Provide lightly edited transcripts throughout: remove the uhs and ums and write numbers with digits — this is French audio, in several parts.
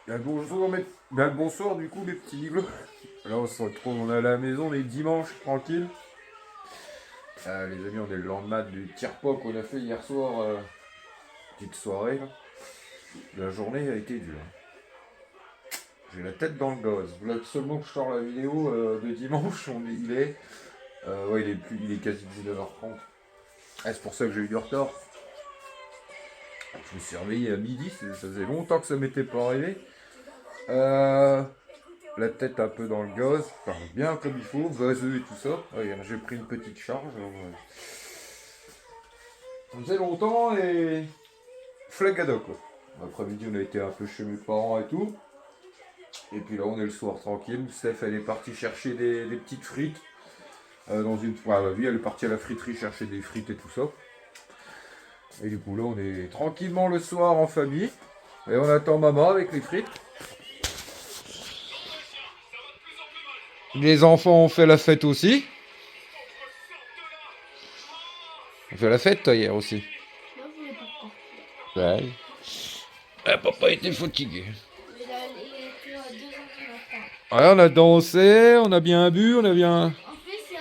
Bien le bonsoir du coup les petits bleus. Là on se retrouve, on est à la maison, on est dimanche, tranquille. Les amis, on est le lendemain du tire-pot qu'on a fait hier soir, petite soirée là. La journée a été dure. J'ai la tête dans le gaz. Là seulement que je sors la vidéo de dimanche, ouais, il est quasi 19h30. Ah, c'est pour ça que j'ai eu du retard. Je me suis réveillé à midi, ça faisait longtemps que ça m'était pas arrivé. Euh, La tête un peu dans le gaz, enfin bien comme il faut, vaseux et tout ça. Ouais, j'ai pris une petite charge. Ça faisait longtemps et flagada quoi. L'après-midi on a été un peu chez mes parents et tout. Et puis là on est le soir tranquille. Steph elle est partie chercher des petites frites. Dans une. Lui elle est partie à la friterie chercher des frites et tout ça. Et du coup là on est tranquillement le soir en famille. Et on attend maman avec les frites. Les enfants ont fait la fête aussi. On fait la fête toi hier aussi. Moi, je voulais pas Ouais. Ah, papa était fatigué. Mais là, il était à 2h du matin. Ouais, on a dansé, on a bien bu, on a bien. En plus, il y a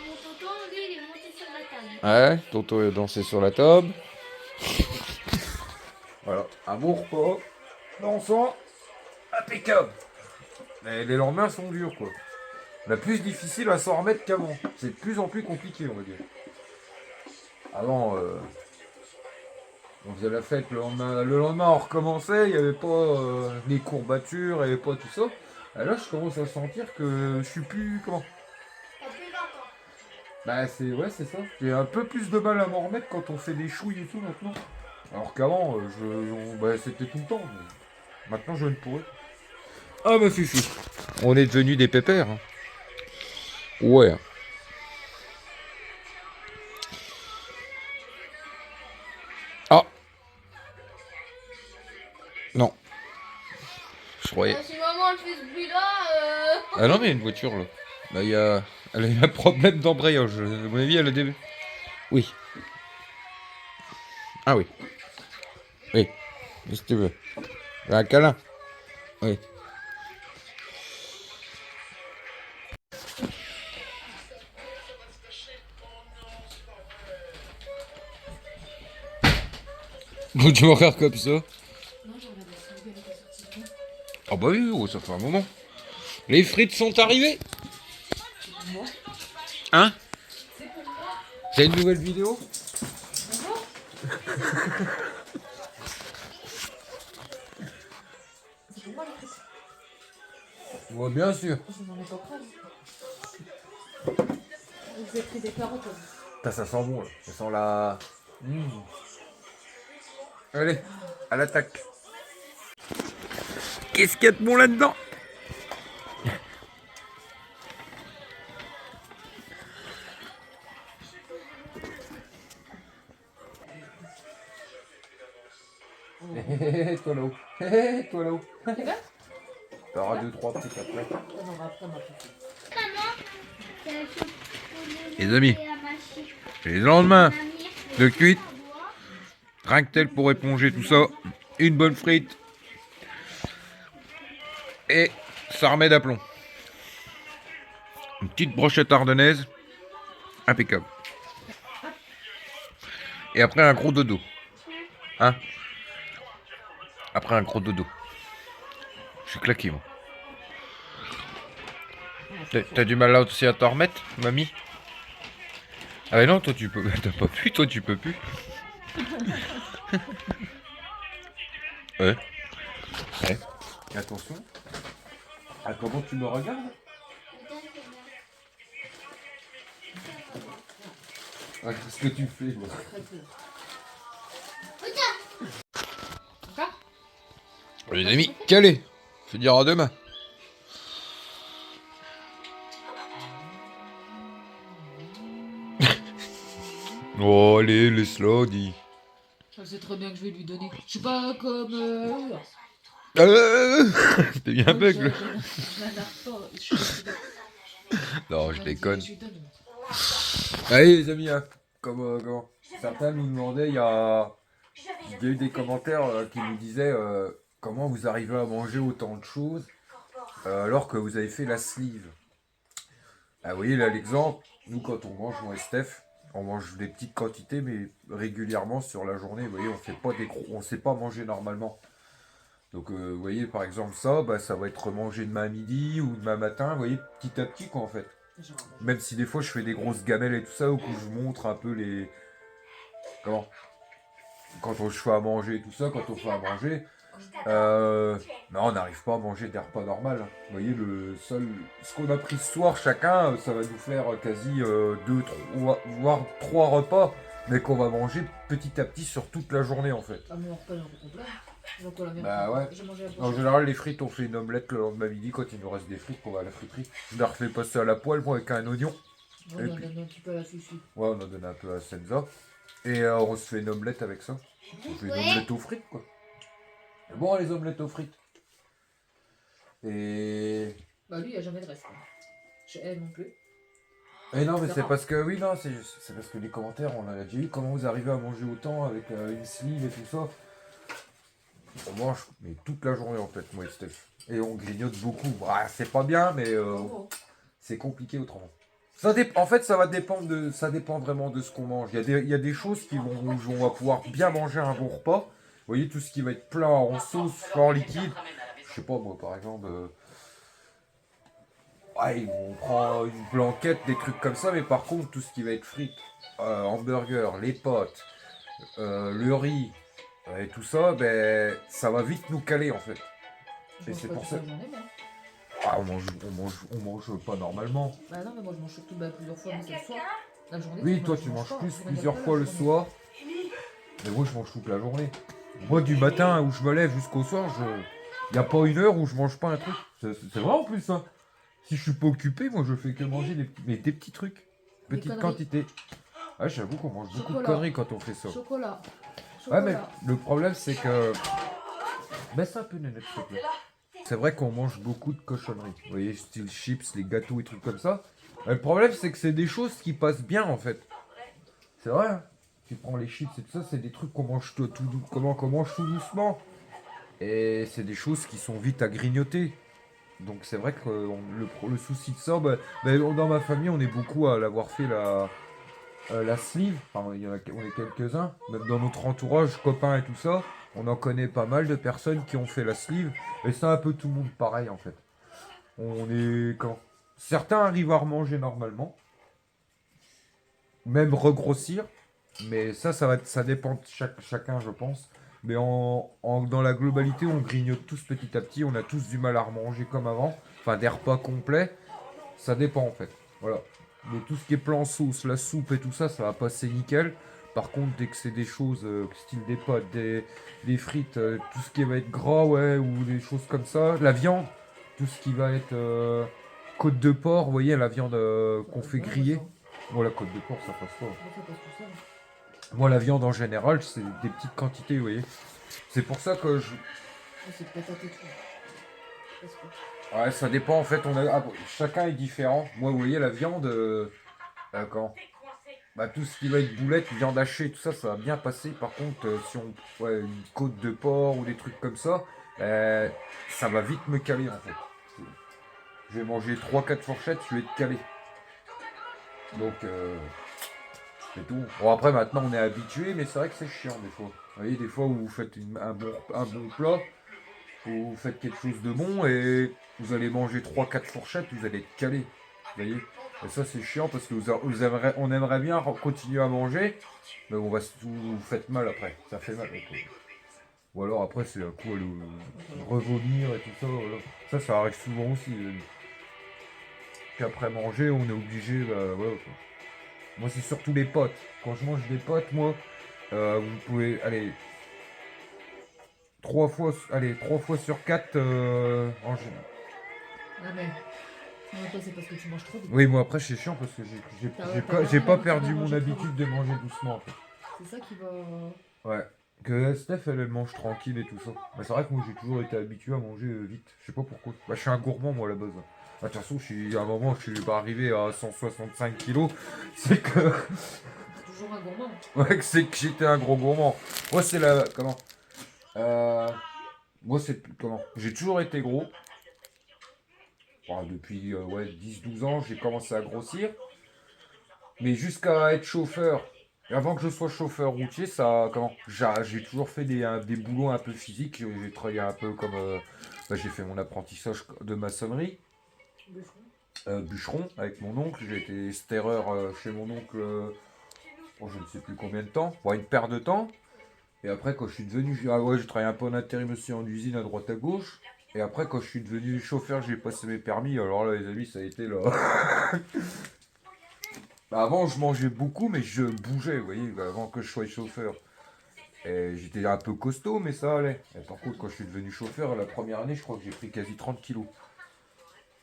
mon tonton, lui, il est monté sur la table. Ouais, Toto a dansé sur la table. Voilà, un bon repas, dansant, impeccable. Mais les lendemains sont durs quoi. On a plus difficile à s'en remettre qu'avant. C'est de plus en plus compliqué, on va dire. Avant, on faisait la fête le lendemain. Le lendemain, on recommençait, il n'y avait pas les courbatures, il n'y avait pas tout ça. Et là, je commence à sentir que je suis plus. Comment? T'as plus longtemps. Bah, c'est ça. J'ai un peu plus de mal à m'en remettre quand on fait des chouilles et tout maintenant. Alors qu'avant, c'était tout le temps. Mais maintenant, je ne pourrais. Ah, ma fufu. On est devenus des pépères. Hein. Ouais. Ah, non. Je croyais. Si maman elle fait ce bruit-là, Ah non, mais il y a une voiture là. Bah, il y a. Elle a eu un problème d'embrayage. À mon avis, elle a des. Oui. Ah oui. Oui. Si tu veux. Un câlin. Oui. Bon, tu me regardes comme ça. Ah bah oui, oh, ça fait un moment. Les frites sont arrivées. Hein? C'est une nouvelle vidéo? Ouais, bien sûr. Je n'en ai pas pris. Vous avez pris des carottes. Ça sent bon là. Ça sent la. Allez, à l'attaque. Qu'est-ce qu'il y a de bon là-dedans? Hé, toi là-haut. Hé, toi là-haut. T'auras 2-3 trucs après. On en va après, ma petite. Les amis, c'est le lendemain de cuite. Rien que tel pour éponger tout ça. Une bonne frite. Et ça remet d'aplomb. Une petite brochette ardennaise. Impeccable. Et après un gros dodo. Hein? Après un gros dodo. Je suis claqué moi. T'as du mal là aussi à t'en remettre, mamie? Ah mais non, toi tu peux. T'as pas pu, toi tu peux plus. Ouais. Ouais. Attention. Ah, comment tu me regardes? Ah, qu'est-ce que tu fais, moi? Les amis, calé. Je te dire à demain. Oh, allez, laisse-la, dis. Je sais très bien que je vais lui donner. Je suis pas comme. C'était bien bug, là. Je l'adapte pas. Non, je déconne. Je lui donne. Allez, les amis, hein. Certains nous demandaient, il y a eu des commentaires qui nous disaient comment vous arrivez à manger autant de choses alors que vous avez fait la sleeve. Ah, vous voyez là l'exemple, nous quand on mange, moi et Steph, on mange des petites quantités, mais régulièrement sur la journée. Vous voyez, on fait pas des gros, on sait pas manger normalement. Donc vous voyez par exemple ça, bah, ça va être mangé demain midi ou demain matin, vous voyez, petit à petit quoi en fait. Même si des fois je fais des grosses gamelles et tout ça, ou que je montre un peu les... Comment quand on se fait à manger et tout ça, quand on fait à manger, non, on n'arrive pas à manger des repas normaux. Vous voyez, le seul, ce qu'on a pris ce soir chacun, ça va nous faire quasi 2, 3, voire 3 repas, mais qu'on va manger petit à petit sur toute la journée en fait. Ah, mon repas est un peu complet. Donc, on l'a bien Bah ouais. J'ai mangé la En pochette. général, les frites, on fait une omelette le lendemain midi quand il nous reste des frites qu'on va à la friterie. Je les refais passer à la poêle, moi, avec un oignon. On Et en puis- donne un petit peu à la Fifi. Ouais, on en donne un peu à Senza. Et on se fait une omelette avec ça. On fait une omelette aux frites, quoi. C'est bon, les omelettes aux frites. Et... Bah, lui, il n'y a jamais de reste. Quoi. Chez elle non plus. Et non, mais Ça c'est va. parce que, oui, non, c'est parce que les commentaires, on a déjà eu, comment vous arrivez à manger autant avec une sleeve et tout ça. On mange, mais toute la journée en fait, moi et Steph. Et on grignote beaucoup. Bah, c'est pas bien, mais Bravo. c'est compliqué autrement. En fait, ça va dépendre ça dépend vraiment de ce qu'on mange. Il y a des choses où on va pouvoir bien manger un bon repas. Vous voyez, tout ce qui va être plat en sauce, fort liquide. Je sais pas, moi, par exemple, ouais, on prend une blanquette, des trucs comme ça, mais par contre, tout ce qui va être frites, hamburger, les pâtes, le riz, et tout ça, ben, ça va vite nous caler, en fait. Je Et mange c'est pas pour toute ça. la journée, moi. Ah, on mange pas normalement. Bah, non, mais moi, je mange surtout plusieurs fois, mais c'est le soir. La journée. Oui, toi, tu je mange manges pas. plus Je mange plusieurs pas la fois le journée. soir. Mais moi, je mange toute la journée. Moi, du matin où je me lève jusqu'au soir, il n'y a pas une heure où je mange pas un truc. C'est vrai en plus, ça. Si je suis pas occupé, moi, je fais que manger des petits trucs. Des Petites conneries. quantités. Ah, j'avoue qu'on mange beaucoup de Chocolat. conneries quand on fait ça. Chocolat. Ouais, mais Chocolat. le problème, c'est que... Baisse un peu, Nénette, s'il te plaît. C'est vrai qu'on mange beaucoup de cochonneries. Vous voyez, style chips, les gâteaux et trucs comme ça. Mais le problème, c'est que c'est des choses qui passent bien, en fait. C'est vrai, hein. Tu prends les chips et tout ça, c'est des trucs qu'on mange qu'on mange tout doucement. Et c'est des choses qui sont vite à grignoter. Donc c'est vrai que le souci de ça, dans ma famille, on est beaucoup à l'avoir fait la sleeve. Enfin, on est quelques-uns. Même dans notre entourage, copains et tout ça, on en connaît pas mal de personnes qui ont fait la sleeve. Et c'est un peu tout le monde pareil en fait. On est quand certains arrivent à remanger normalement, même regrossir. Mais ça dépend de chacun, je pense. Mais dans la globalité, on grignote tous petit à petit. On a tous du mal à remanger comme avant. Enfin, des repas complets. Ça dépend en fait. Voilà. Mais tout ce qui est plan sauce, la soupe et tout ça, ça va passer nickel. Par contre, dès que c'est des choses, style des pâtes, des frites, tout ce qui va être gras, ouais, ou des choses comme ça. La viande, tout ce qui va être côte de porc, vous voyez, la viande qu'on fait griller. Bon, la côte de porc, ça passe pas. Moi, ça passe tout seul. Moi, la viande en général, c'est des petites quantités, vous voyez. C'est pour ça que je... Moi, c'est patate et tout. Parce que- Ouais, ça dépend, en fait, chacun est différent. Moi, vous voyez, la viande, quand... Bah, tout ce qui va être boulette, viande hachée, tout ça, ça va bien passer. Par contre, si on... Ouais, une côte de porc ou des trucs comme ça, ça va vite me caler, en fait. Je vais manger 3-4 fourchettes, je vais être calé. Donc, c'est tout. Bon, après, maintenant, on est habitué, mais c'est vrai que c'est chiant, des fois. Vous voyez, des fois où vous faites un bon plat, où vous faites quelque chose de bon, et vous allez manger 3-4 fourchettes, vous allez être calé. Vous voyez. Et ça, c'est chiant, parce que on aimerait bien continuer à manger, mais vous faites mal après. Ça fait mal. Ou alors, après, c'est un coup à le revomir et tout ça. Voilà. Ça arrive souvent aussi. Puis après manger, on est obligé, voilà, quoi. Moi, c'est surtout les pâtes. Quand je mange des pâtes, moi, vous pouvez, allez, 3 fois sur 4 en général. Ah, mais. Non, toi, c'est parce que tu manges trop vite. Oui, moi après, c'est chiant parce que j'ai pas perdu mon manger trop habitude de manger doucement. En fait. C'est ça qui va. Ouais. Que Steph, elle mange tranquille et tout ça. Mais c'est vrai que moi, j'ai toujours été habitué à manger vite. Je sais pas pourquoi. Bah, je suis un gourmand, moi, à la base. Bah, de toute façon, à un moment, je suis pas arrivé à 165 kilos. C'est que. C'est toujours un gourmand. Ouais, c'est que j'étais un gros gourmand. Moi, c'est la. Comment moi c'est comment? J'ai toujours été gros. Bon, depuis ouais, 10-12 ans, j'ai commencé à grossir. Mais jusqu'à être chauffeur, et avant que je sois chauffeur routier, ça, comment? J'ai toujours fait des boulots un peu physiques. J'ai travaillé un peu comme, bah, j'ai fait mon apprentissage de maçonnerie, bûcheron avec mon oncle. J'ai été stéreur chez mon oncle, oh, je ne sais plus combien de temps, bon, une paire de temps. Et après, quand je suis devenu, ah ouais, j'ai travaillé un peu en intérim aussi en usine à droite à gauche. Et après, quand je suis devenu chauffeur, j'ai passé mes permis. Alors là, les amis, ça a été là. Bah, avant, je mangeais beaucoup, mais je bougeais, vous voyez, avant que je sois chauffeur. Et j'étais un peu costaud, mais ça allait. Et par contre, quand je suis devenu chauffeur, la première année, je crois que j'ai pris quasi 30 kilos.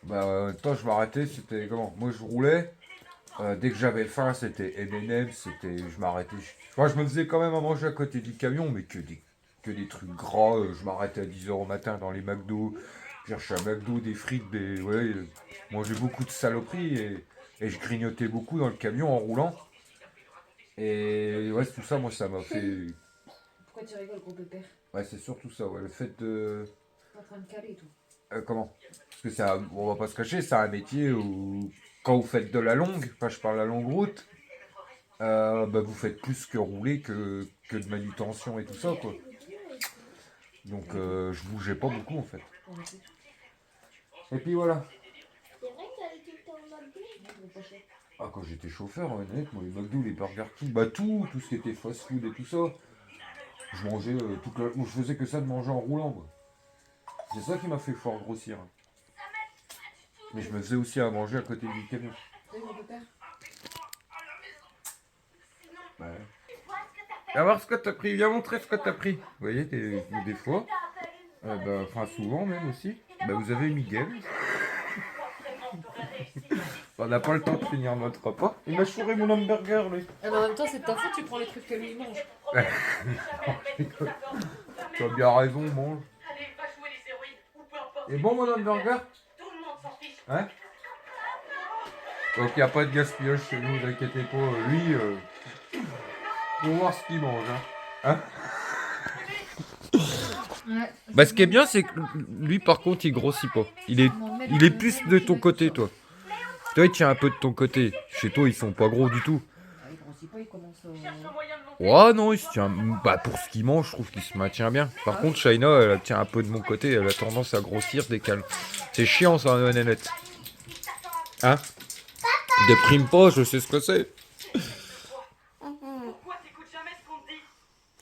Bah, en même temps, je m'arrêtais, c'était comment? Moi, je roulais. Dès que j'avais faim, c'était M&M, c'était, je m'arrêtais. Enfin, je me faisais quand même à manger à côté du camion, mais que des trucs gras. Je m'arrêtais à 10 h au matin dans les McDo. Je cherchais un McDo, des frites, des, ouais, mangeais beaucoup de saloperies et je grignotais beaucoup dans le camion en roulant. Et ouais, c'est tout ça, moi, ça m'a fait. Pourquoi tu rigoles, gros pépère? Ouais, c'est surtout ça, ouais, le fait de. T'es en train de caler et tout. Comment? Parce que on va pas se cacher, c'est un métier où, quand vous faites de la longue, enfin, je parle de la longue route, bah, vous faites plus que rouler que de manutention et tout ça, quoi. Donc, je bougeais pas beaucoup, en fait. Et puis voilà. C'est vrai que t'allais tout le temps au McDo? Ah, quand j'étais chauffeur, honnêtement, moi, les McDo, les Burger King, bah tout ce qui était fast food et tout ça, je mangeais moi, je faisais que ça de manger en roulant, moi. C'est ça qui m'a fait fort grossir. Mais je me faisais aussi à manger à côté du camion. Oui, gros pépère. Ouais. Viens voir ce que t'as pris, viens montrer ce que t'as pris. Vous voyez, des fois, bah, enfin souvent même aussi, bah, vous avez Miguel. On n'a pas le temps de finir notre repas. Il m'a chouré mon hamburger, lui. Ah, mais en même temps, c'est de ta faute, tu prends les trucs que lui il mange. Tu as bien raison, mange. Et bon, mon hamburger? Hein? Donc, il n'y a pas de gaspillage chez nous, vous inquiétez pas. Lui, faut voir ce qu'il mange. Hein? Ouais. Bah, ce qui est bien, c'est que lui, par contre, il grossit pas. Il est plus de ton côté, toi. Toi, il tient un peu de ton côté. Chez toi, ils sont pas gros du tout. Ah, il grossit pas, il commence à. Ouais, non, il se tient. Bah, pour ce qu'il mange, je trouve qu'il se maintient bien. Par contre, Shaina, elle tient un peu de mon côté. Elle a tendance à grossir dès qu'elle. C'est chiant, ça, la nénette. Hein? Déprime pas, je sais ce que c'est.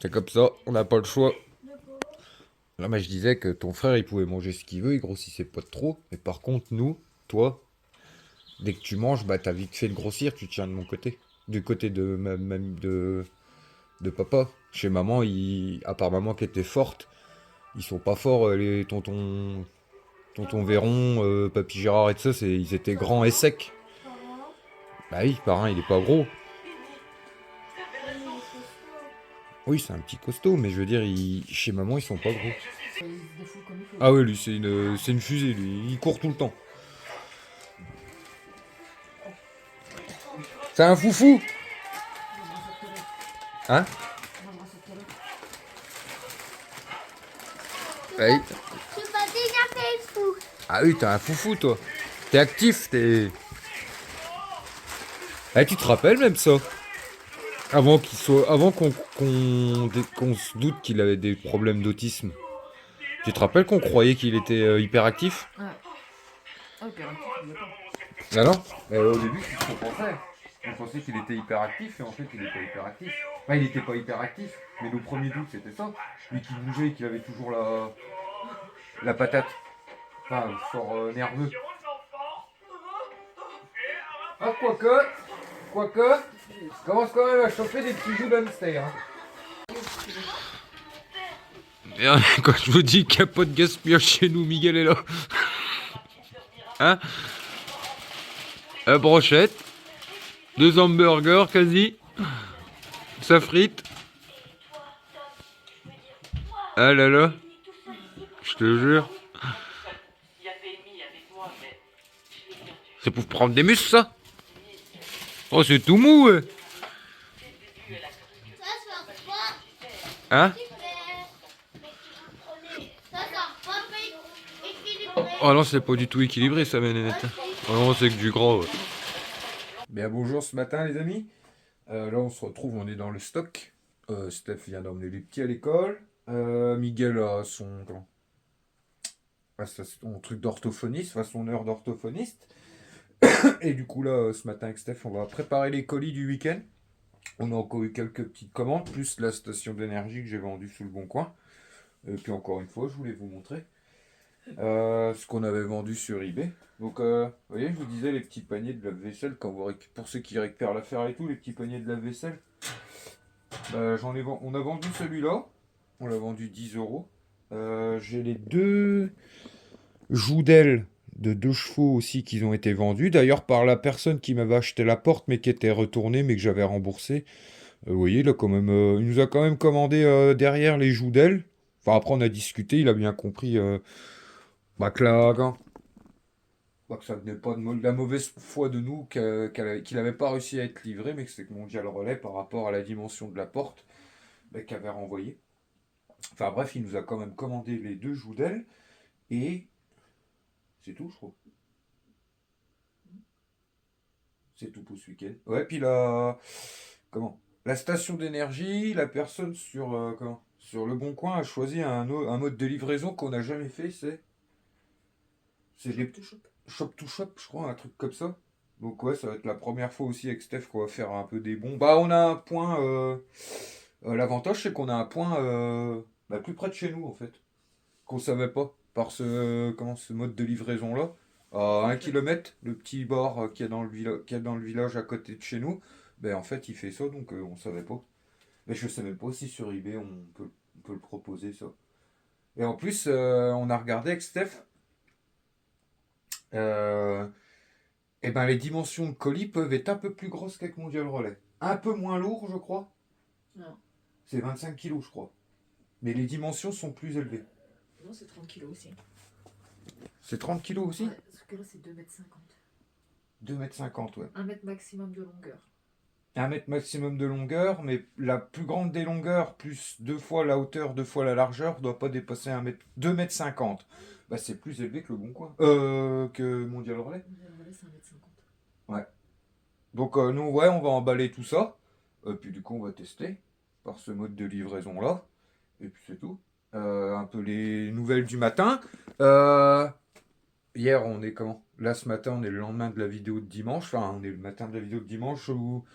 C'est comme ça, on n'a pas le choix. Là, mais je disais que ton frère, il pouvait manger ce qu'il veut, il grossissait pas de trop. Mais par contre, nous, toi, dès que tu manges, bah, t'as vite fait de grossir, tu tiens de mon côté. Du côté de de papa. Chez maman, à part maman qui était forte, ils sont pas forts, les tonton Véron, Papy Gérard et tout ça, ils étaient grands et secs. Bah oui, parrain, il est pas gros. Oui, c'est un petit costaud, mais je veux dire, chez maman, ils sont pas gros. Il se défoule comme il faut. Ah ouais, lui, c'est une fusée, lui. Il court tout le temps. C'est un foufou. Hein? Oui. Tu vas déjà faire le fou. Ah oui, t'es un foufou, toi. T'es actif, t'es... Eh, tu te rappelles même ça? Avant qu'on se doute qu'il avait des problèmes d'autisme. Tu te rappelles qu'on croyait qu'il était hyperactif? Ouais. Ah, hyperactif, il y a pas. Ah non? Au début, c'est ce qu'on pensait. On pensait qu'il était hyperactif et en fait, il n'était pas hyperactif. Enfin, il n'était pas hyperactif, mais nos premiers doutes, c'était ça. Lui qui bougeait et qui avait toujours la patate. Enfin, fort nerveux. Ah, quoique, commence quand même à chauffer des petits joues d'hamster. Hein. Quand je vous dis qu'il n'y a pas de gaspillage chez nous, Miguel est là. Hein? La brochette. 2 hamburgers quasi. Ça frite. Ah là là. Je te jure. C'est pour prendre des muscles, ça? Oh, c'est tout mou, ouais. Ça sort pas. Hein? Ça Oh non, c'est pas du tout équilibré ça, ma nénette. Oh non, c'est que du gras. Ouais. Bien, bonjour ce matin, les amis. Là, on se retrouve, on est dans le stock. Steph vient d'emmener les petits à l'école. Miguel a son truc d'orthophoniste, enfin son heure d'orthophoniste. Et du coup, là, ce matin avec Steph, on va préparer les colis du week-end. On a encore eu quelques petites commandes, plus la station d'énergie que j'ai vendue sous le Bon Coin. Et puis encore une fois, je voulais vous montrer ce qu'on avait vendu sur eBay. Donc, vous voyez, je vous disais les petits paniers de lave-vaisselle, pour ceux qui récupèrent l'affaire et tout, les petits paniers de lave-vaisselle. On a vendu celui-là. On l'a vendu 10 euros. J'ai les deux joues d'aile de 2 chevaux aussi qui ont été vendus. D'ailleurs, par la personne qui m'avait acheté la porte, mais qui était retournée, mais que j'avais remboursé. Vous voyez, il nous a quand même commandé derrière les joues d'aile. Enfin, après, on a discuté, il a bien compris que que ça venait pas de la mauvaise foi de nous, qu'il n'avait pas réussi à être livré, mais que c'était Mondial Relais par rapport à la dimension de la porte qu'avait renvoyé. Enfin bref, il nous a quand même commandé les deux joues d'aile, et c'est tout, je crois. C'est tout pour ce week-end. Ouais, puis la station d'énergie, la personne sur le Bon Coin a choisi un mode de livraison qu'on n'a jamais fait, c'est les shop to shop, je crois, un truc comme ça. Donc ouais, ça va être la première fois aussi avec Steph qu'on va faire un peu des bons. Bah on a un point. L'avantage c'est qu'on a un point plus près de chez nous en fait. Qu'on savait pas. Par ce mode de livraison là. À 1 kilomètre, le petit bar qu'il y a dans le village à côté de chez nous. Ben en fait il fait ça donc on savait pas. Mais je sais même pas si sur eBay on peut le proposer ça. Et en plus on a regardé avec Steph. Euh, Eh ben, les dimensions de colis peuvent être un peu plus grosses qu'avec Mondial Relais. Un peu moins lourd, je crois. Non. C'est 25 kilos, je crois. Mais les dimensions sont plus élevées. Non, c'est 30 kilos aussi. C'est 30 kilos aussi Ouais, parce que là, c'est 2,50 m. 2,50 m, ouais. 1 m maximum de longueur. 1 m maximum de longueur, mais la plus grande des longueurs, plus 2 fois la hauteur, 2 fois la largeur, doit pas dépasser 2,50 m. Bah, c'est plus élevé que le Bon Coin. Que Mondial Relais. Mondial Relais, c'est 1,50 m. Ouais. Donc, nous, ouais, on va emballer tout ça. Puis, du coup, on va tester par ce mode de livraison-là. Et puis, c'est tout. Un peu les nouvelles du matin. Hier, on est comment? Là, ce matin, on est le lendemain de la vidéo de dimanche. Enfin, on est le matin de la vidéo de dimanche où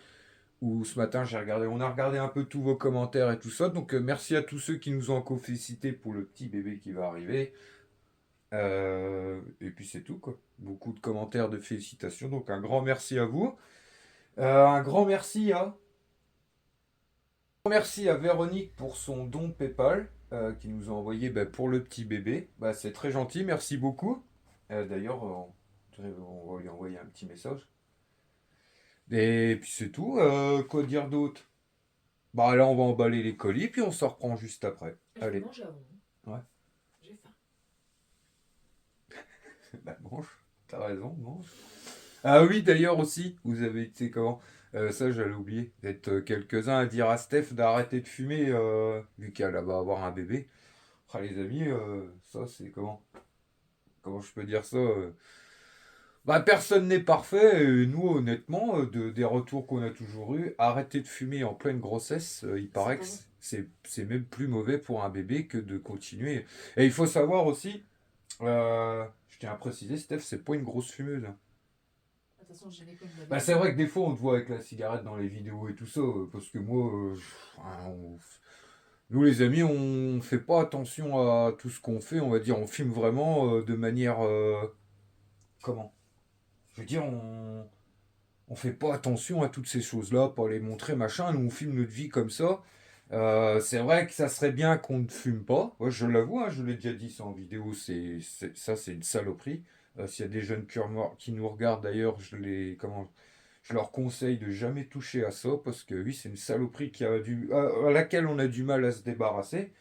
ce matin, on a regardé un peu tous vos commentaires et tout ça. Donc, merci à tous ceux qui nous ont encore félicité pour le petit bébé qui va arriver. Et puis, c'est tout, quoi. Beaucoup de commentaires de félicitations. Donc, un grand merci à vous. Un grand merci à Véronique pour son don PayPal qui nous a envoyé pour le petit bébé. C'est très gentil, merci beaucoup. D'ailleurs, on va lui envoyer un petit message. Et puis c'est tout. Quoi dire d'autre? Là, on va emballer les colis, puis on s'en reprend juste après. Je Allez. vais manger avant. Ouais. J'ai faim. Mange. T'as raison, mange. Ah oui, d'ailleurs aussi, vous avez été comment? Ça, j'allais oublier. D'être quelques-uns à dire à Steph d'arrêter de fumer, vu qu'elle va avoir un bébé. Ah, les amis, ça, c'est comment? Comment je peux dire ça? Personne n'est parfait. Et nous, honnêtement, des retours qu'on a toujours eus, arrêter de fumer en pleine grossesse, il paraît que c'est même plus mauvais pour un bébé que de continuer. Et il faut savoir aussi, je tiens à préciser, Steph, c'est pas une grosse fumeuse, hein. De toute façon, je n'ai pas une C'est vrai que des fois on te voit avec la cigarette dans les vidéos et tout ça, parce que moi, nous les amis, on fait pas attention à tout ce qu'on fait, on va dire, on filme vraiment de manière, comment? Je veux dire, on fait pas attention à toutes ces choses-là, pas les montrer, machin, nous on filme notre vie comme ça. C'est vrai que ça serait bien qu'on ne fume pas, ouais, je l'avoue, hein, je l'ai déjà dit ça en vidéo, ça c'est une saloperie. S'il y a des jeunes qui nous regardent d'ailleurs, je leur conseille de jamais toucher à ça parce que oui, c'est une saloperie à laquelle on a du mal à se débarrasser.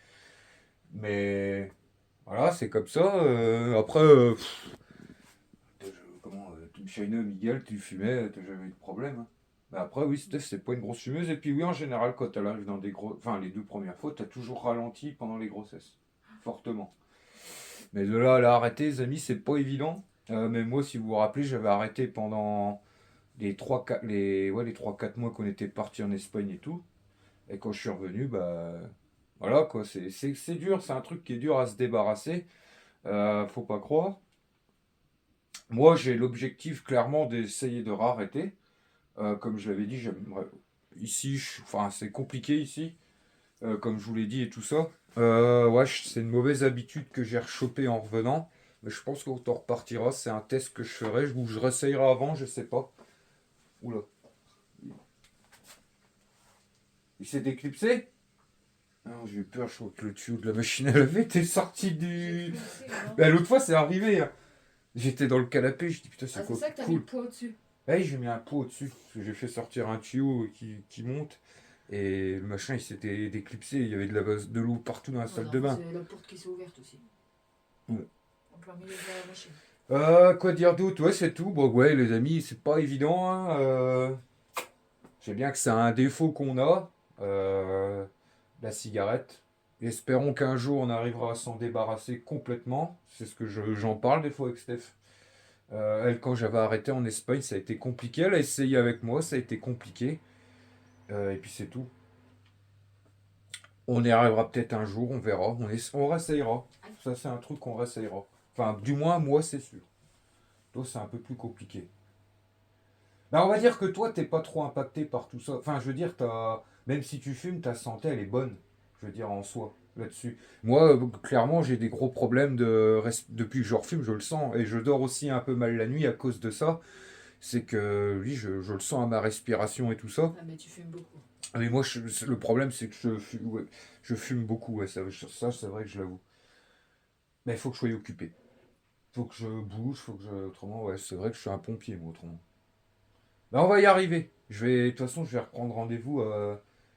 Mais voilà, c'est comme ça. Après, Shayna, Miguel, tu fumais, t'as jamais eu de problème, hein. Mais après, oui, Steph, c'est pas une grosse fumeuse. Et puis oui, en général, quand elle arrive dans des gros... Enfin, les 2 premières fois, t'as toujours ralenti pendant les grossesses. Fortement. Mais de là à l'arrêter, les amis, c'est pas évident. Mais moi, si vous vous rappelez, j'avais arrêté pendant les 3-4 les 3-4 mois qu'on était parti en Espagne et tout. Et quand je suis revenu, bah voilà quoi, c'est dur, c'est un truc qui est dur à se débarrasser. Faut pas croire. Moi, j'ai l'objectif clairement d'essayer de rarrêter. Comme je l'avais dit, j'aimerais ici, enfin c'est compliqué ici, comme je vous l'ai dit et tout ça. Ouais, c'est une mauvaise habitude que j'ai rechopée en revenant. Mais je pense qu'on t'en repartira. C'est un test que je ferai. Ou je réessayerai avant, je sais pas. Oula. Il s'est éclipsé? Non, j'ai eu peur, je crois que le tuyau de la machine à laver était sorti du. Bah, l'autre fois, c'est arrivé, hein. J'étais dans le canapé, je dis putain, c'est Ah, quoi c'est ça que t'as mis cool. le poids au-dessus. Ouais, j'ai mis un pot au-dessus. Parce que j'ai fait sortir un tuyau qui monte. Et le machin, il s'était déclipsé. Il y avait de l'eau partout dans la salle de bain. C'est la porte qui s'est ouverte aussi. Ouais. En plein milieu de la machine. Quoi dire d'autre? Ouais, c'est tout. Bon, ouais, les amis, c'est pas évident, hein. Je sais bien que c'est un défaut qu'on a. La cigarette. Espérons qu'un jour on arrivera à s'en débarrasser complètement. C'est ce que j'en parle des fois avec Steph. Elle, quand j'avais arrêté en Espagne, ça a été compliqué. Elle a essayé avec moi, ça a été compliqué. Et puis c'est tout. On y arrivera peut-être un jour, on verra. On réessayera. Ça, c'est un truc qu'on réessayera. Enfin, du moins, moi, c'est sûr. Toi, c'est un peu plus compliqué. Ben, on va dire que toi, t'es pas trop impacté par tout ça. Enfin, je veux dire, même si tu fumes, ta santé, elle est bonne. Je veux dire, en soi, là-dessus. Moi, clairement, j'ai des gros problèmes depuis que je refume, je le sens. Et je dors aussi un peu mal la nuit à cause de ça. C'est que, oui, je le sens à ma respiration et tout ça. Ah, mais tu fumes beaucoup. Mais moi, le problème, c'est que je fume beaucoup. Ouais, ça, c'est vrai que je l'avoue. Mais il faut que je sois occupé. Faut que je bouge, autrement, ouais, c'est vrai que je suis un pompier, moi, autrement. Ben, on va y arriver. De toute façon, je vais reprendre rendez-vous.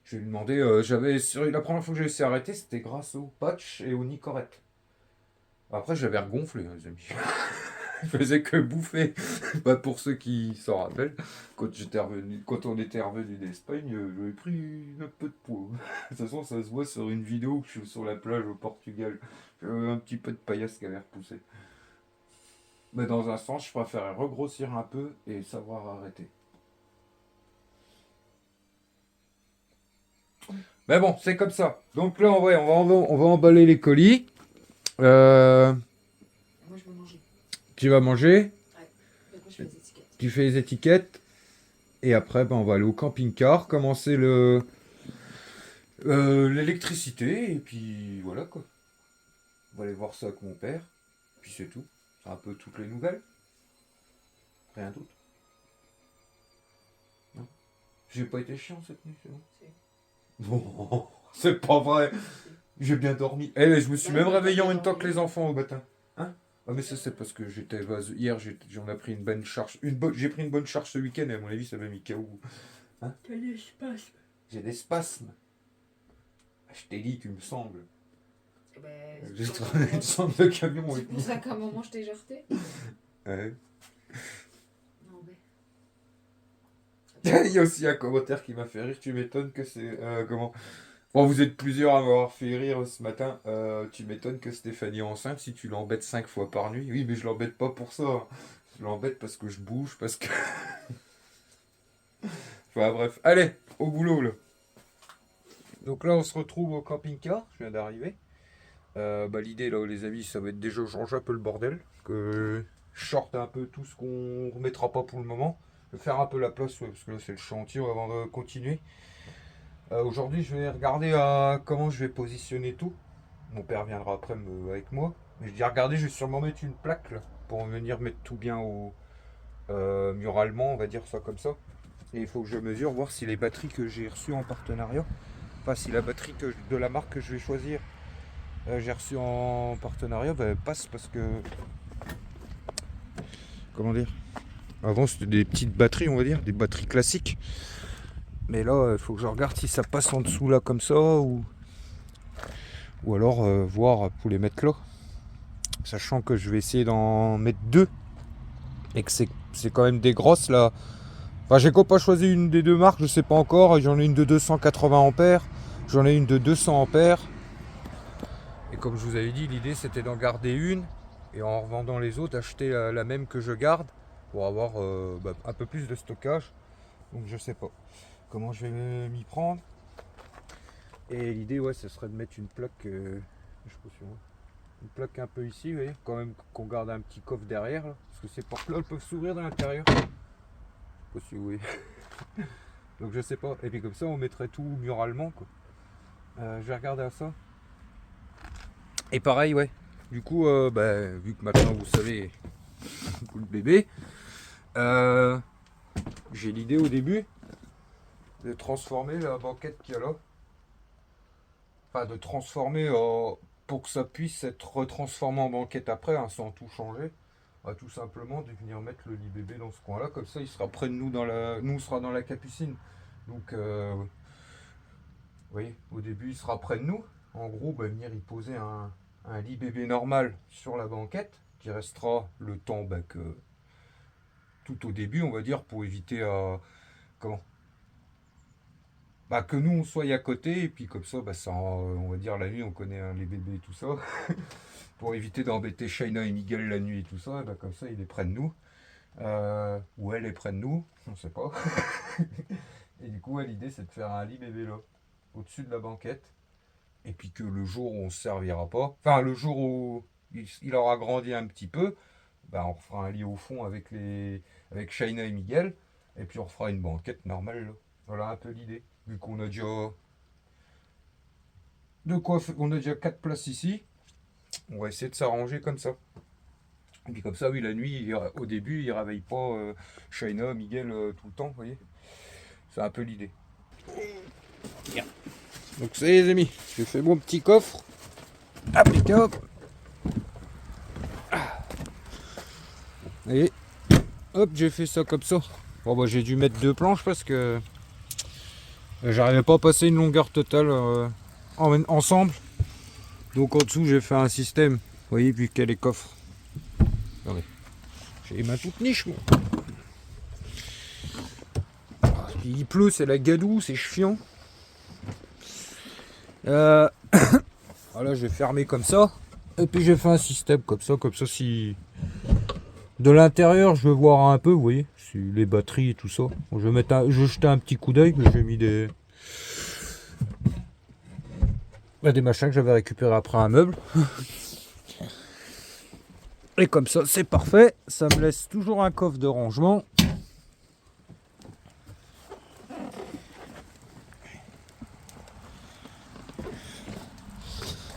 Je vais lui demander. La première fois que j'ai essayé d'arrêter, c'était grâce au patch et au Nicorette. Après, j'avais regonflé, hein, les amis. Je faisais que bouffer. Bah, pour ceux qui s'en rappellent, quand on était revenu d'Espagne, j'avais pris un peu de poids. De toute façon, ça se voit sur une vidéo que je suis sur la plage au Portugal. J'avais un petit peu de paillasse qui avait repoussé. Mais dans un sens, je préférais regrossir un peu et savoir arrêter. Mais bon, c'est comme ça. Donc là, on va emballer les colis. Moi, je veux manger. Tu vas manger, Ouais. Et après, je fais les étiquettes. tu fais les étiquettes. Et après, ben, on va aller au camping-car, commencer l'électricité. Et puis voilà quoi. On va aller voir ça avec mon père. Puis c'est tout. C'est un peu toutes les nouvelles. Rien d'autre. Non. J'ai pas été chiant cette nuit, c'est bon. Bon, c'est pas vrai. J'ai bien dormi. Eh, je me suis même réveillé en même temps que les enfants au matin. Hein? Ah, mais ça, c'est parce que hier, j'en ai pris une bonne charge. J'ai pris une bonne charge ce week-end et à mon avis, ça m'a mis KO. Hein? T'as des spasmes. J'ai des spasmes. Je t'ai dit, tu me sembles. Eh ben, J'ai trouvé une sorte de camion. c'est pour ça qu'à un moment, je t'ai jeté. Ouais. Non, mais. Il y a aussi un commentaire qui m'a fait rire. Tu m'étonnes que c'est. Comment? Bon, vous êtes plusieurs à m'avoir fait rire ce matin. Tu m'étonnes que Stéphanie est enceinte si tu l'embêtes 5 fois par nuit. Oui, mais je l'embête pas pour ça. Je l'embête parce que je bouge, parce que. Enfin bref. Allez, au boulot là. Donc là, on se retrouve au camping-car. Je viens d'arriver. L'idée là, les amis, ça va être déjà changer un peu le bordel. Que je sorte un peu tout ce qu'on remettra pas pour le moment. Je vais faire un peu la place, ouais, parce que là, c'est le chantier avant de continuer. Aujourd'hui, je vais regarder comment je vais positionner tout. Mon père viendra après avec moi. Mais je dis regarder, je vais sûrement mettre une plaque là, pour venir mettre tout bien au muralement, on va dire ça comme ça. Et il faut que je mesure, voir si les batteries que j'ai reçues en partenariat, enfin si la batterie de la marque que je vais choisir, j'ai reçue en partenariat, elle passe parce que... Comment dire? Avant c'était des petites batteries, on va dire, des batteries classiques. Mais là, il faut que je regarde si ça passe en dessous là comme ça ou alors voir pour les mettre là. Sachant que je vais essayer d'en mettre deux et que c'est quand même des grosses là. Enfin, j'ai pas choisi une des deux marques, je sais pas encore. J'en ai une de 280 ampères, j'en ai une de 200 ampères Et comme je vous avais dit, l'idée c'était d'en garder une et en revendant les autres, acheter la même que je garde pour avoir un peu plus de stockage. Donc je sais pas comment je vais m'y prendre. Et l'idée, ouais, ce serait de mettre une plaque, je sais pas si on voit, une plaque un peu ici, vous voyez, quand même qu'on garde un petit coffre derrière, là, parce que ces portes-là, elles peuvent s'ouvrir de l'intérieur. Je sais pas si vous voyez. Donc je sais pas. Et puis comme ça, on mettrait tout muralement, quoi. Je vais regarder à ça. Et pareil, ouais. Du coup, vu que maintenant vous savez le bébé, j'ai l'idée au début de transformer la banquette qu'il y a là. Enfin, de transformer pour que ça puisse être retransformé en banquette après, hein, sans tout changer. Tout simplement de venir mettre le lit bébé dans ce coin-là. Comme ça, il sera près de nous nous, on sera dans la capucine. Donc, vous voyez, au début, il sera près de nous. En gros, venir y poser un lit bébé normal sur la banquette, qui restera le temps que tout au début, on va dire, pour éviter que nous on soit à côté, et puis comme ça, on va dire la nuit, on connaît les bébés et tout ça, pour éviter d'embêter Shaina et Miguel la nuit et tout ça, comme ça il est près de nous, ou elle est près de nous, on sait pas. Et du coup, l'idée c'est de faire un lit bébé là, au-dessus de la banquette, et puis que le jour où on se servira pas, enfin le jour où il aura grandi un petit peu, on refera un lit au fond avec Shaina et Miguel, et puis on refera une banquette normale là. Voilà un peu l'idée. Vu qu'on a déjà on a déjà 4 places ici, on va essayer de s'arranger comme ça. Et puis comme ça, oui, la nuit, au début, il ne réveille pas Shaina, Miguel tout le temps, vous voyez. C'est un peu l'idée. Donc ça y est les amis, j'ai fait mon petit coffre. Impeccable. Et hop, j'ai fait ça comme ça. Bon j'ai dû mettre 2 planches parce que j'arrivais pas à passer une longueur totale ensemble. Donc en dessous j'ai fait un système. Vous voyez, vu qu'il y a les coffres. Regardez. J'ai les mains toutes niches moi. Il pleut, c'est la gadoue, c'est chiant. Voilà, je vais fermer comme ça. Et puis j'ai fait un système comme ça si de l'intérieur je veux voir un peu, vous voyez, les batteries et tout ça. Bon, je vais jeter un petit coup d'œil, mais j'ai mis des machins que j'avais récupérés après un meuble. Et comme ça, c'est parfait. Ça me laisse toujours un coffre de rangement.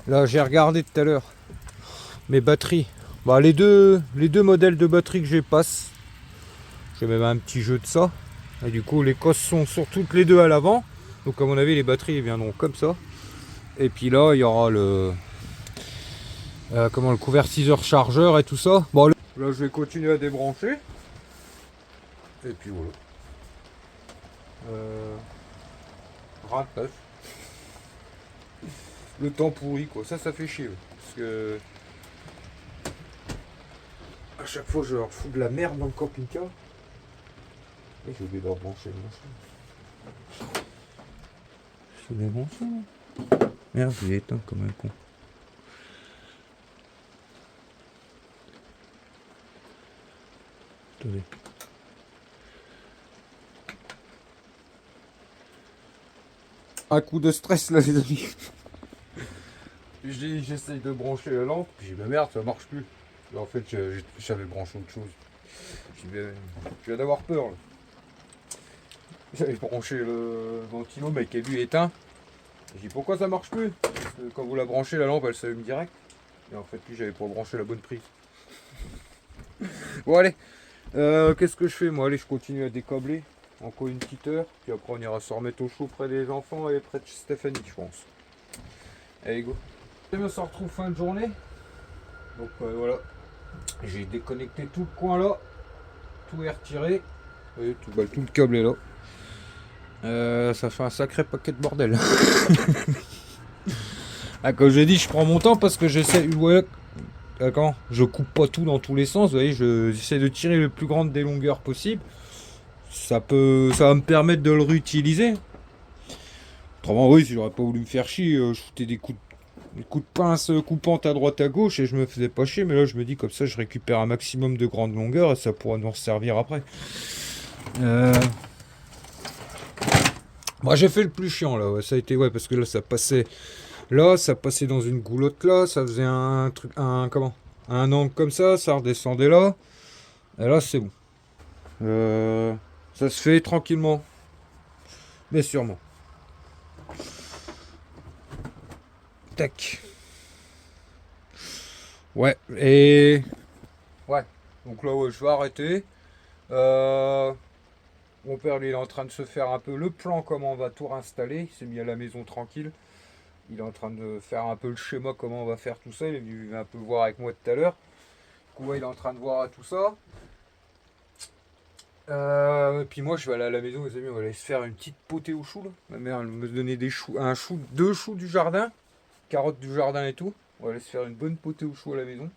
Là, j'ai regardé tout à l'heure mes batteries. Les deux modèles de batteries que j'ai passent. J'ai même un petit jeu de ça. Et du coup, les cosses sont sur toutes les deux à l'avant. Donc, à mon avis, les batteries viendront comme ça. Et puis là, il y aura le convertisseur chargeur et tout ça. Bon, là, je vais continuer à débrancher. Et puis voilà. 29. Le temps pourri, quoi. Ça fait chier. Parce que à chaque fois, je leur fous de la merde dans le camping-car. Et j'ai oublié de leur brancher le machin. C'est des bons ça. Merde, je l'ai éteint comme un con. Attendez. Un coup de stress là les amis. J'essaye de brancher la lampe, puis j'ai dit merde ça marche plus. En fait j'avais branché autre chose. Je viens d'avoir peur là. J'avais branché le ventilo mais qui est lui éteint. J'ai dit pourquoi ça marche plus? Parce que quand vous la branchez la lampe elle s'allume direct. Et en fait lui j'avais pas branché la bonne prise. Bon allez, qu'est-ce que je fais moi? Allez, je continue à décabler encore une petite heure, puis après on ira se remettre au chaud près des enfants et près de Stéphanie je pense. Allez go. On se retrouve fin de journée. Donc voilà, j'ai déconnecté tout le coin là, tout est retiré, et tout le câble est là. Ça fait un sacré paquet de bordel. Comme j'ai dit, je prends mon temps parce que j'essaie, je coupe pas tout dans tous les sens, vous voyez, j'essaie de tirer le plus grand des longueurs possible. Ça va me permettre de le réutiliser. Autrement, oui, si j'aurais pas voulu me faire chier, je foutais des coups des coups de pince coupantes à droite à gauche et je me faisais pas chier. Mais là, je me dis comme ça, je récupère un maximum de grande longueur et ça pourra nous servir après. Moi, j'ai fait le plus chiant là. Ouais. Ça a été parce que là, ça passait là, ça passait dans une goulotte là, ça faisait un truc, un angle comme ça redescendait là. Et là, c'est bon. Ça se fait tranquillement, mais sûrement. Tac. Ouais, et... Ouais, donc là, ouais, je vais arrêter. Mon père, lui, il est en train de se faire un peu le plan, comment on va tout réinstaller. Il s'est mis à la maison tranquille. Il est en train de faire un peu le schéma, comment on va faire tout ça. Il est venu un peu voir avec moi tout à l'heure. Du coup, ouais, il est en train de voir tout ça. Puis moi, je vais aller à la maison, les amis. On va aller se faire une petite potée au chou, là. Ma mère, elle me donnait des choux, deux choux du jardin. Carottes du jardin et tout. On va aller se faire une bonne potée au chou à la maison.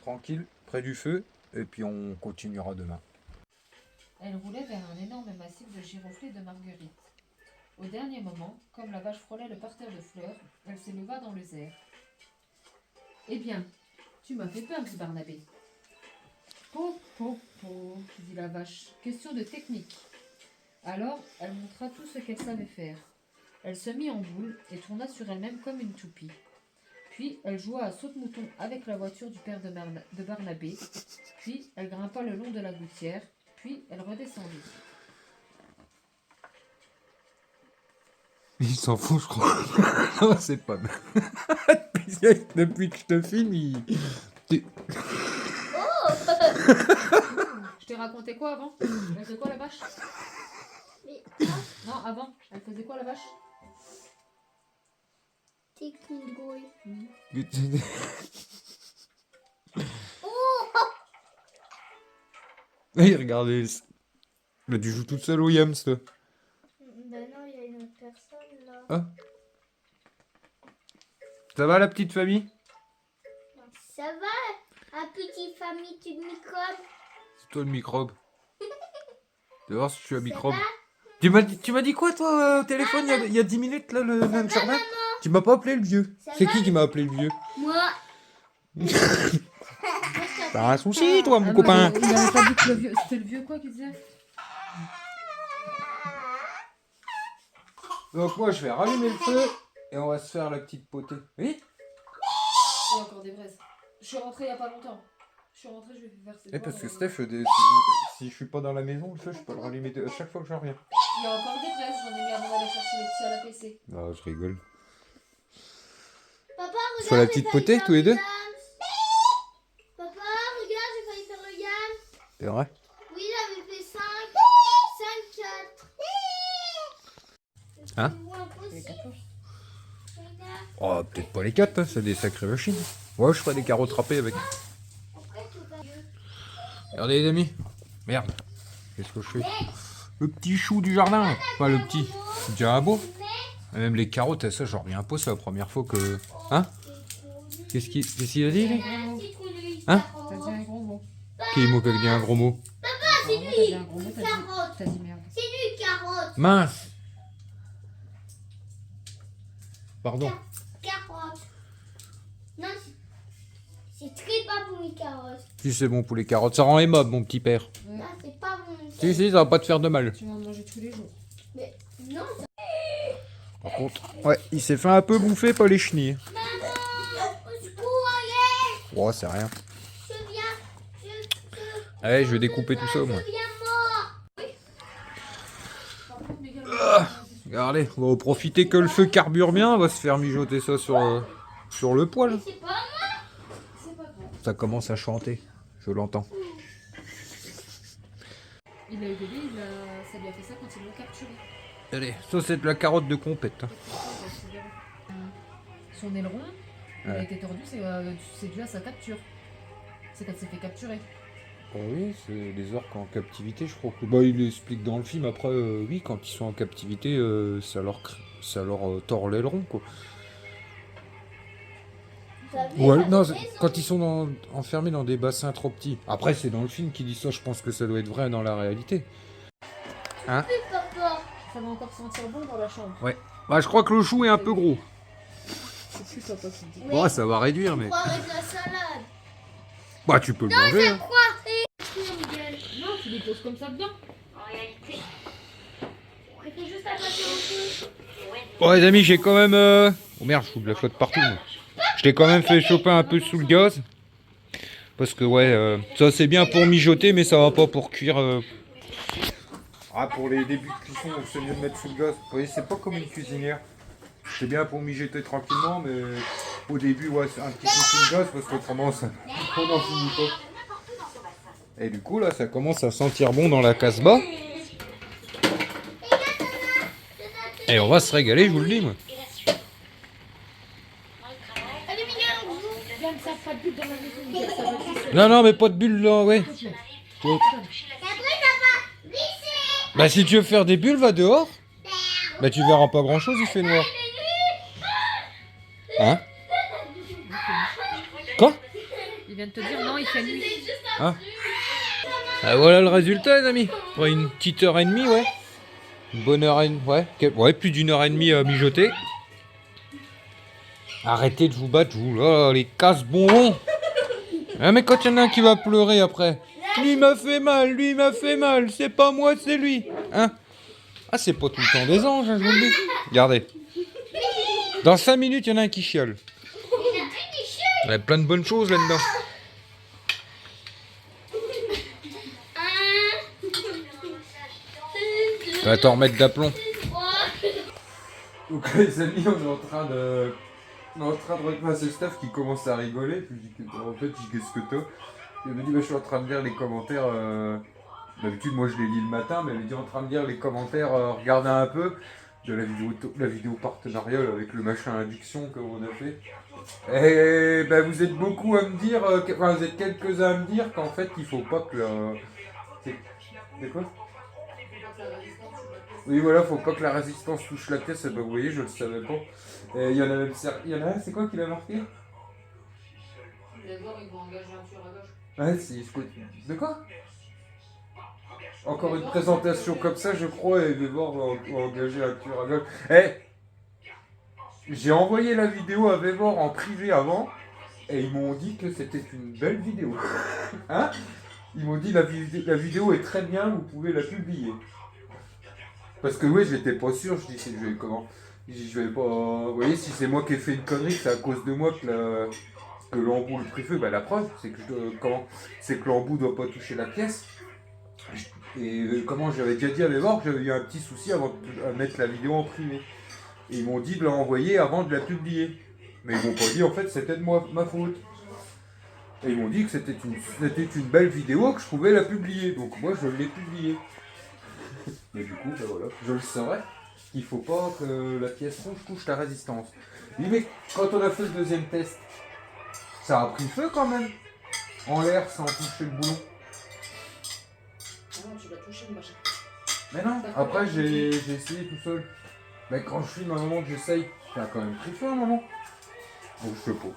Tranquille, près du feu. Et puis on continuera demain. Elle roulait vers un énorme massif de giroflées et de marguerites. Au dernier moment, comme la vache frôlait le parterre de fleurs, elle s'éleva dans les airs. « Eh bien, tu m'as fait peur, dit Barnabé. »« Po, po, po, dit la vache. Question de technique. » Alors, elle montra tout ce qu'elle savait faire. Elle se mit en boule et tourna sur elle-même comme une toupie. Puis, elle joua à saute-mouton avec la voiture du père de Barnabé. Puis, elle grimpa le long de la gouttière. Puis, elle redescendit. Il s'en fout, je crois. Non, c'est pas mal. Depuis que je te filme, Je t'ai raconté quoi avant? Elle faisait quoi la vache? Non, avant. Elle faisait quoi la vache? Technique grouille. Hey, regardez. Mais tu joues toute seule au Yams, toi. Ben non, il y a une autre personne là. Ah. Ça va la petite famille? Ça va, la petite famille du microbe. C'est toi le microbe. Tu vas voir si je suis un Ça microbe. va? Tu m'as dit quoi toi au téléphone il y a 10 minutes là le nain de jardin? Tu m'as pas appelé le vieux. Ça C'est va? qui m'a appelé le vieux? Moi. T'as un souci toi mon Ah, copain? mais il avait pas dit que le vieux. C'était le vieux quoi qui disait? Donc moi je vais rallumer le feu et on va se faire la petite potée. Oui? Il y a encore des braises. Je suis rentrée il y a pas longtemps. Je suis rentrée, je vais verser. Eh parce que Steph, si je suis pas dans la maison, le feu je peux le rallumer à chaque fois que je reviens. Il y a encore des braises, j'en ai mis avant d'aller chercher les petits à la PC. Ah je rigole. Papa, On regarde. fait la petite potée tous les deux? Papa, regarde, j'ai failli faire le yam. C'est vrai? Oui, j'avais fait 5, 4. Hein? Les 14. Oh peut-être pas les 4, hein, c'est des sacrées machines. Ouais je ferai des carottes râpées avec. Regardez les amis. Merde. Qu'est-ce que je fais? Le petit chou du jardin. Pas le petit. C'est déjà un beau. Et même les carottes, ça j'en reviens pas, c'est la première fois que... Hein? Qu'est-ce qu'il a dit lui? Hein? T'as dit un gros mot. Qui est mot qui a dit un gros mot? C'est lui. T'as dit un gros mot, t'as dit merde. C'est lui, carotte. Mince. Pardon. Carotte. Non, c'est très pas bon les carottes. Si c'est bon pour les carottes, ça rend aimable mon petit père. Non, c'est pas bon. Si ça va pas te faire de mal. Tu vas en manger tous les jours. Mais non, Par contre, ouais, il s'est fait un peu bouffer par les chenilles. maman, au secours, allez. Oh c'est rien. Je viens. Allez, je vais découper tout ça au moins. Je viens mort. Par contre, Miguel, Regardez, on va profiter que le feu carbure bien, on va se faire mijoter ça sur le poêle. C'est pas moi. c'est pas grave. Ça commence à chanter, je l'entends. Il a eu bébé, ça lui a fait ça quand ils l'ont capturé. Allez, ça c'est de la carotte de compète. Hein. Son aileron, il a Ouais. été tordu, c'est dû à sa capture. C'est qu'elle s'est fait capturer. Oh oui, c'est les orques en captivité, je crois. Bah, il l'explique dans le film. Après, oui, quand ils sont en captivité, ça leur tord l'aileron, quoi. Vous avez Ouais, la non, raison. quand ils sont enfermés dans des bassins trop petits. Après, c'est dans le film qui dit ça. Je pense que ça doit être vrai dans la réalité. Hein? Oui, papa. Ça va encore sentir bon dans la chambre. Ouais. Bah, je crois que le chou est un peu gros. C'est ça, pas si dit. Ouais, ça va réduire, mais. Pourquoi avec la salade? Bah, tu peux le manger. Hein. Quoi? Miguel. Non, tu les poses comme ça dedans. En réalité, on fait juste à passer au feu. Bon, les amis, j'ai quand même. Oh merde, je fous de la flotte partout. Moi. Je l'ai quand même fait choper un peu sous le gaz. Parce que, ouais, ça c'est bien pour mijoter, mais ça va pas pour cuire. Ah, pour les débuts de cuisson, c'est mieux de mettre sous le gaz. Vous voyez, c'est pas comme une cuisinière. C'est bien pour mijoter tranquillement, mais au début, ouais, c'est un petit peu sous le gaz parce qu'autrement, on n'en finit pas. Et du coup, là, ça commence à sentir bon dans la Casbah. Et on va se régaler, je vous le dis, moi. Allez, Miguel, on joue. Viens, ça pas de bulle dans la maison, Miguel, ça va glisser. Non, non, mais pas de bulles là, ouais. S'il te plaît. Et après, ça va glisser. Bah, si tu veux faire des bulles, va dehors. Bah, tu verras pas grand chose, il fait noir. Hein? Quoi? Il vient de te dire non, il fait nuit. Hein? Ah, voilà le résultat, les amis. Ouais, une petite heure et demie, ouais. Une bonne heure et demie, ouais. Ouais, plus d'une heure et demie à mijoter. Arrêtez de vous battre, vous, là, les casse-bonbons. Ah, mais quand il y en a un qui va pleurer après. Lui m'a fait mal, lui m'a fait mal. C'est pas moi, c'est lui. Hein? Ah, c'est pas tout le temps des anges, hein, je vous le dis. Regardez. Dans 5 minutes, il y en a un qui chiale. Il y a plein de bonnes choses là-dedans. Tu vas t'en remettre d'aplomb. Donc les amis, on est en train de repasser le staff qui commence à rigoler. Puis je dis, en fait, je dis qu'est-ce que t'as? Il m'a dit, bah, je suis en train de lire les commentaires. D'habitude, moi je les lis le matin, mais il dit en train de lire les commentaires, regardez un peu de la vidéo partenariale avec le machin induction qu'on a fait. Et ben, vous êtes beaucoup à me dire, enfin vous êtes quelques-uns à me dire qu'en fait il faut pas que la... C'est quoi? Oui voilà, faut pas que la résistance touche la pièce, ben, vous voyez, je le savais pas. Et il y en a même il y en a un, c'est quoi qui l'a marqué? Les voir, ils vont engager un tueur à gauche. Ouais, de quoi? Encore une présentation comme ça, je crois, et Vévor va engager un tueur à gauche. Eh, j'ai envoyé la vidéo à Vévor en privé avant, et ils m'ont dit que c'était une belle vidéo. Hein? Ils m'ont dit la vidéo est très bien, vous pouvez la publier. Parce que oui, j'étais pas sûr, je dis je vais comment? Je vais pas. Vous voyez, si c'est moi qui ai fait une connerie, c'est à cause de moi que l'embout le pris feu. Bah la preuve, c'est que c'est que l'embout doit pas toucher la pièce. Et comment j'avais déjà dit à Vévor que j'avais eu un petit souci avant de mettre la vidéo en privé. Et ils m'ont dit de la envoyer avant de la publier. Mais ils m'ont pas dit en fait c'était de ma faute. Et ils m'ont dit que c'était une belle vidéo, que je pouvais la publier. Donc moi je l'ai publiée. Mais du coup, ben voilà, je le saurais. Il faut pas que la pièce rouge touche la résistance. Oui, mais quand on a fait le deuxième test, ça a pris feu quand même. En l'air sans toucher le boulon. Ah non, tu vas toucher le machin. Mais non, après j'ai essayé tout seul. Mais quand je filme à un moment que j'essaye, ça a quand même pris feu à un moment. Donc je sais pas.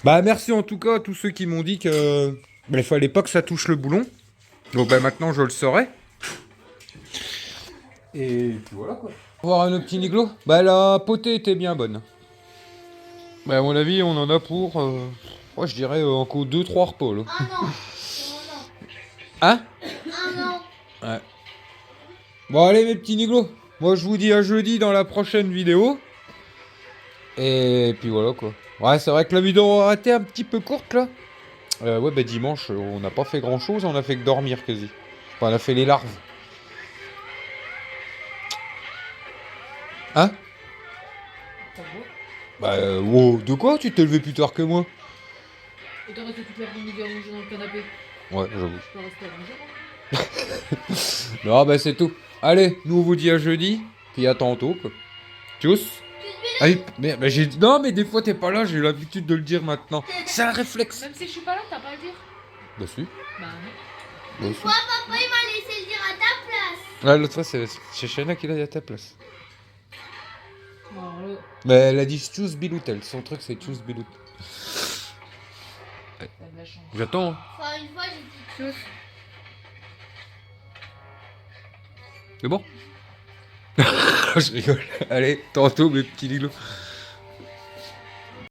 Bah merci en tout cas à tous ceux qui m'ont dit que il fallait pas que ça touche le boulon. Donc bah maintenant je le saurai. Et puis voilà quoi. On va voir un petit Niglo. Bah la potée était bien bonne. Bah à mon avis on en a pour, moi je dirais encore 2-3 repas là. Ah non. Hein? Ah non. Ouais. Bon allez mes petits Niglos. Moi je vous dis à jeudi dans la prochaine vidéo. Et puis voilà quoi. Ouais c'est vrai que la vidéo aura été un petit peu courte là. Ouais bah dimanche on n'a pas fait grand chose, on a fait que dormir quasi. Enfin, on a fait les larves. Hein? Bah wow, de quoi? Tu t'es levé plus tard que moi? Et t'as resté toute l'après-midi à manger dans le canapé. Ouais j'avoue. Je peux rester à manger. Non bah c'est tout. Allez, nous on vous dit à jeudi. Puis à tantôt quoi. Tchuss. Allez, mais j'ai dit... Non mais des fois t'es pas là, j'ai l'habitude de le dire maintenant. C'est un réflexe. Même si je suis pas là, t'as pas à le dire. Bah si. Bah non. Bah, si. Pourquoi papa il m'a laissé le dire à ta place? Ouais, l'autre fois c'est Shana qui l'a dit à ta place. Bon, alors là, Mais elle a dit choose Bilout, elle. Son truc c'est choose Bilout. t'as de la chance. J'attends. Hein. Enfin, une fois j'ai dit Tchuss. C'est bon? Je rigole. Allez, tantôt mes petits liglos.